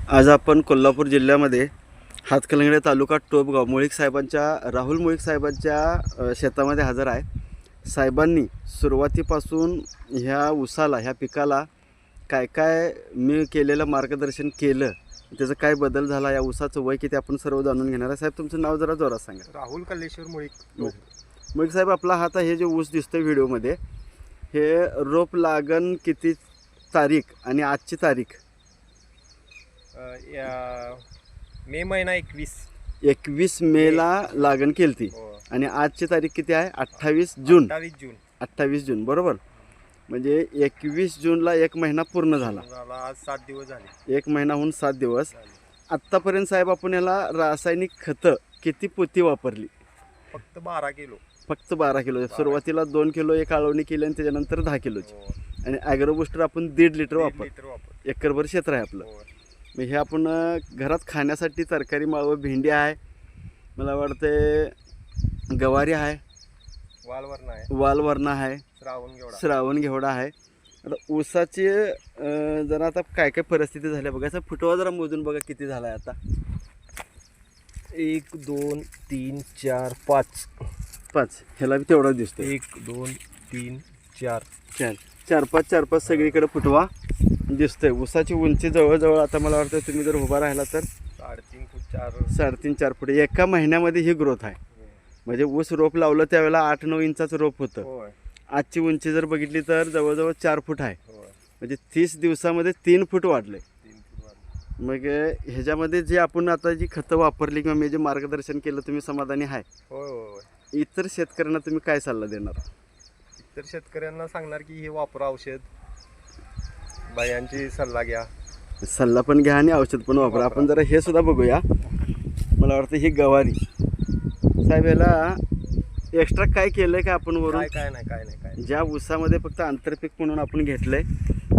आज आपण कोल्हापूर जिल्ह्यामध्ये हातकणंगले तालुका टोपगाव राहुल मुळीक साहेबांच्या शेतामध्ये हजर आहे। साहेबांनी सुरुवातीपासून ह्या ऊसाला पिकाला काय काय मी केलेलं मार्गदर्शन केलं, त्याचा काय बदल झाला, या ऊसाचं वय किती आपण सर्व जाणून घेणार आहे। साहेब तुमचं नाव जरा जोरात सांगा। राहुल कल्लेश्वर मुळीक। मुळीक साहेब, आपला हात हे जे ऊस दिसतोय व्हिडिओमध्ये, हे रोप लागण किती तारीख आणि आजची तारीख? मे महिना 21 मेला लागण केलती आणि आजची तारीख किती आहे? 28 जून। 28 जून बरोबर। म्हणजे 21 जूनला एक महिना पूर्ण झाला। आज 7 दिवस झाले। एक महिनाहून 7 दिवस। आत्तापर्यंत साहेब आपण याला रासायनिक खतं किती पोती वापरली? फक्त 12 किलो। फक्त 12 किलो। सुरुवातीला 2 किलो एक आळवणी केली आणि त्याच्यानंतर 10 किलोची। आणि ॲग्रो बूस्टर आपण 1.5 लिटर वापर। एकरभर क्षेत्र आहे आपलं। मग हे आपण घरात खाण्यासाठी तरकारी माळवं, भेंडी आहे, मला वाटते गवारी आहे, वालवरणा आहे, श्रावण घेवडा आहे। आता ऊसाची जरा आता काय काय परिस्थिती झाली बघा। असा फुटवा जरा मोजून बघा किती झाला आहे आता। 1 2 3 4 5 5 ह्याला बी तेवढा दिसतो। 1 2 3 4 4 5 सगळीकडे फुटवा दिसतोय। ऊसाची उंची जवळजवळ आता मला वाटतं तुम्ही जर उभा राहिला तर 3.5 फूट 4.5 फूट एका महिन्यामध्ये ही ग्रोथ आहे। म्हणजे ऊस रोप लावलं त्यावेळेला 8-9 इंचाचं रोप होतं। आजची उंची जर बघितली तर जवळजवळ 4 फूट आहे। म्हणजे 30 दिवसामध्ये 3 फूट वाढले। मग ह्याच्यामध्ये जे आपण आता जी खतं वापरली किंवा मी जे मार्गदर्शन केलं, तुम्ही समाधानी आहे? इतर शेतकऱ्यांना तुम्ही काय सल्ला देणार? इतर शेतकऱ्यांना सांगणार की हे वापरा, औषध बायांची सल्ला घ्या, सल्ला पण घ्या आणि औषध पण वापरा। आपण जरा हे सुद्धा बघूया। मला वाटतं ही गवारी साहेब, याला एक्स्ट्रा काय केलंय का आपण वरून? काय नाही। ज्या ऊसामध्ये फक्त आंतरपीक म्हणून आपण घेतलंय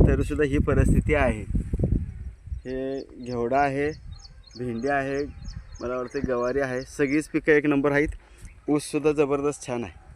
तरी सुद्धा ही परिस्थिती आहे। हे घेवडा आहे, भेंडी आहे, मला वाटतं गवारी आहे, सगळीच पिकं एक नंबर आहेत। ऊस सुद्धा जबरदस्त छान आहे।